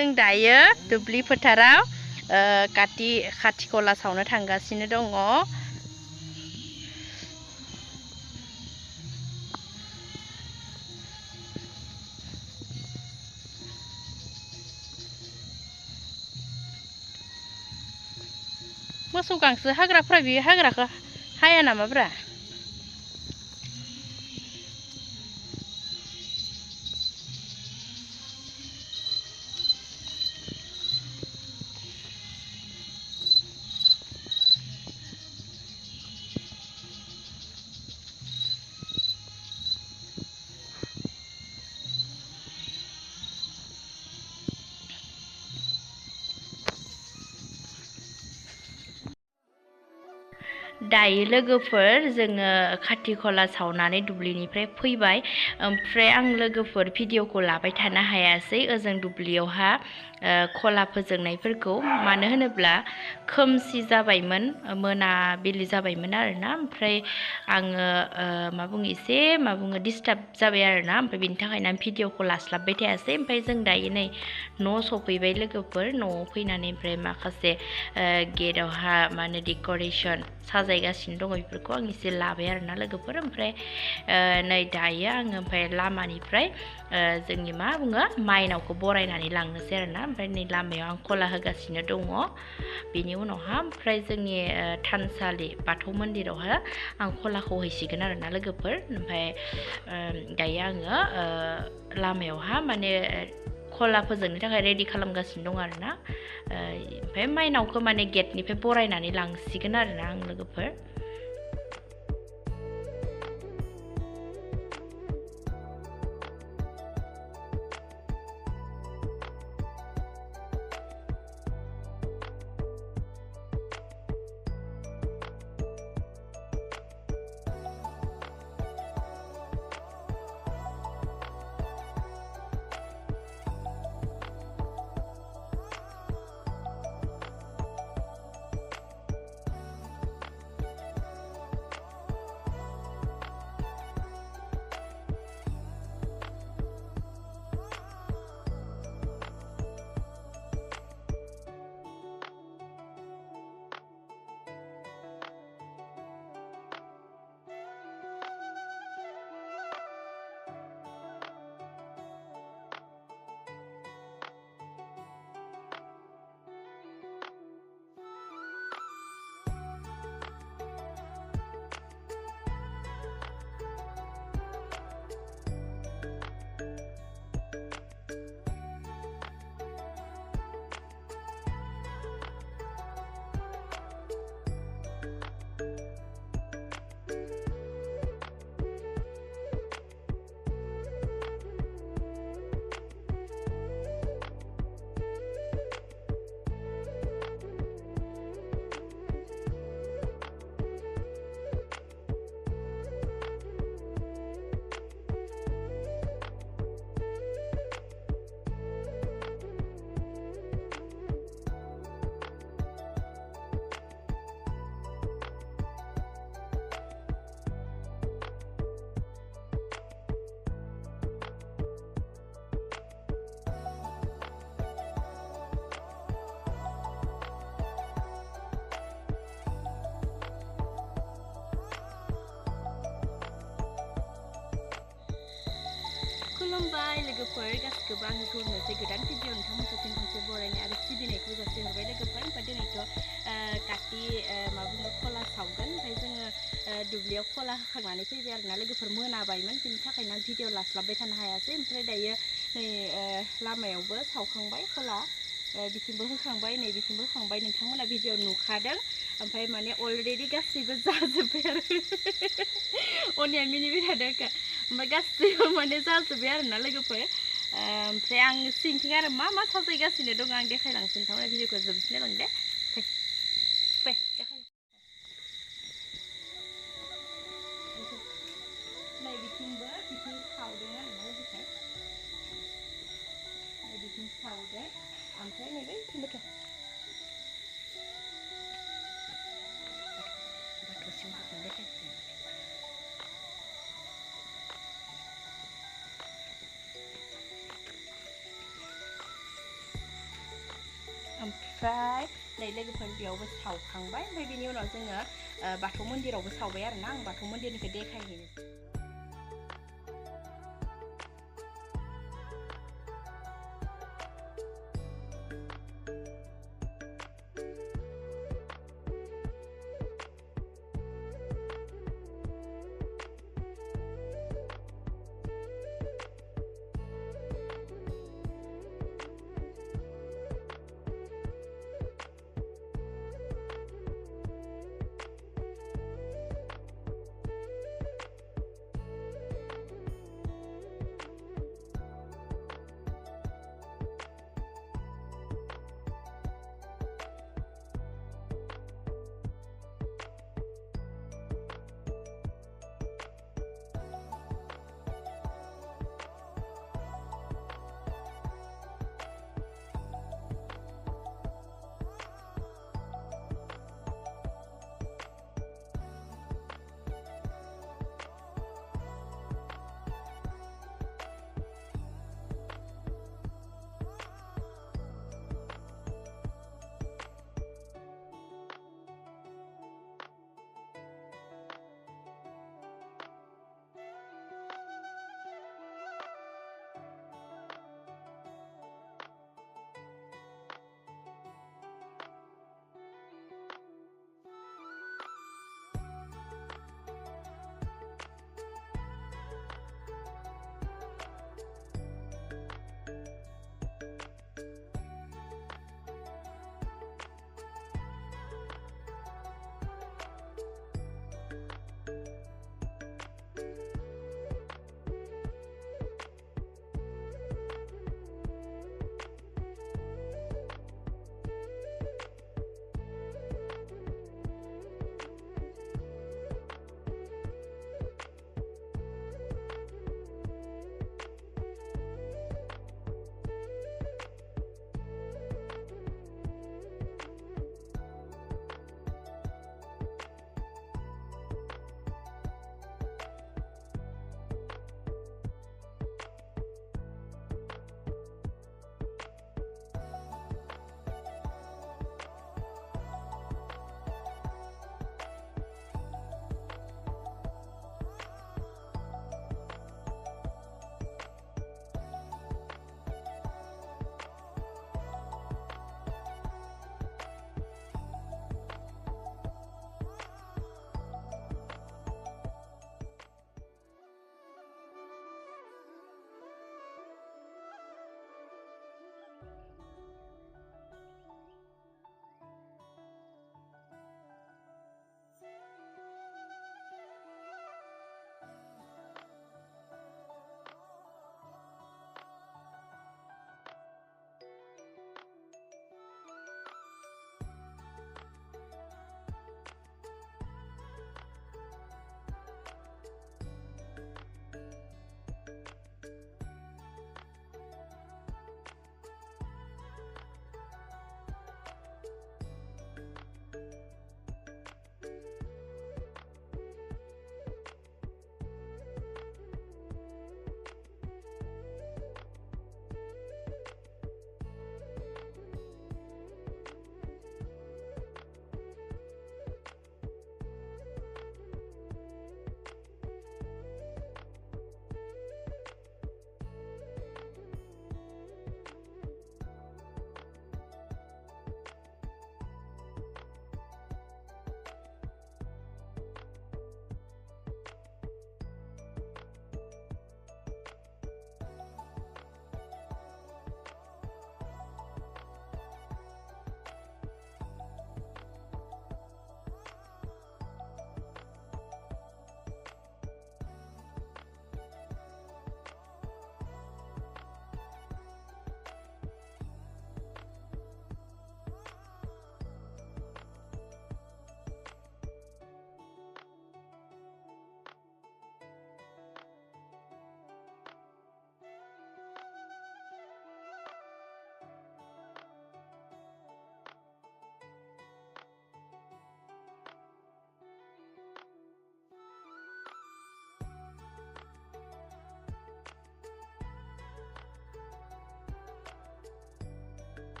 जों दायो दुब्लि फोथाराव खाथि खला सावनो थांगासिनो दङ। मोसौ गांसो हाग्राफ्रा बे हाग्राखौ हाया नामाब्रा? दायो लोगोफोर जोङो खाथि खला सावनानै दुब्लिनिफ्राय फैबाय। ओमफ्राय आं लोगोफोर भिडिअखौ लाबाय थानो हायासै ओजों दुब्लियावहा खला फोजोंनायफोरखौ, मानो होनोब्ला खोमसि जाबायमोन, मोनाबिलि जाबायमोन आरोना। ओमफ्राय आङो एसे डिस्टार्ब जाबाय आरोना। ओमफ्राय बिनि थाखायनो आं भिडिअखौ लास्लाबबाय थायासै। ओमफ्राय जों दायो नै न' सफैबाय लोगोफोर। न'आव फैनानै ओमफ्राय माखासे गेटआवहा डेक'रेसन साजायगासिनो दङ, बेफोरखौ आं एसे लाबाय आरोना लोगोफोर। ओमफ्राय नै दायो आङो ओमफ्राय लामानिफ्राय जोंनि माइनावखौ बरायनानै लांनोसै आरोना। ओमफ्राय नै लामायाव आं खला होगासिनो दङ। बेनि उनावहा ओमफ्राय जोंनि थानसालि बाथौ मन्दिरावहा आं खलाखौ हैसिगोन आरोना लोगोफोर। ओमफ्राय दायो आङो लामायावहा खला फोजोंनो थाखाय रेडि खालामगासिनो दं आरोना। ओमफ्राय माइनावखौ गेटनिफ्राय बरायनानै लांसिगोन आरोना आं लोगोफोर। खुलुमबाय लोगोफोर गासिखौबो आङो गुरनोसै गोदान भिडिअ नोंथांमोनखौ फिन खनसे बरायनाय आरो सिबिनायखौ जासिहरबाय लोगोफोर। ओमफ्राय दिनैथ' काति खला सावगोन। ओमफ्राय जोङो दुब्लियाव खला होखांनानै फैबाय आरोना लोगोफोर। मोनाबायमोन, बिनि थाखायनो आं भिडिअ लास्लाबबाय थानो हायासै। ओमफ्राय दायो नै लामायावबो सावखांबाय खला, बिथिंबो होखांबाय, नै बिथिंबो होखांबाय। नोंथांमोना भिडिअ नुखादों। ओमफ्राय अलरेडि गासैबो जाजोब्बाय आरो अनिया मिनिबाय थादों। ओमफ्राय गासैबो जाजोब्बाय आरोना लोगोफोर। ओमफ्राय आं सिंथिं आरो मा साजायगासिनो दङ आं देखायलांसै। नोंथांमोना भिडिअखौ जोबसिन नायलां दे। फै देखाय। नै बिथिं सावदों आरोना लोगोफोर। बिथिं सावदों, ओमफ्राय नै बैथिंबोथ' बाथौसिम हाबना देखायसै। ओमफ्राय नै लोगोफोर बेयावबो सावखांबाय ओमफ्राय बिनि उनाव जोङो बाथौ मन्दिरावबो सावबाय आरोना आं बाथौ मन्दिरनिखौ देखायहैनो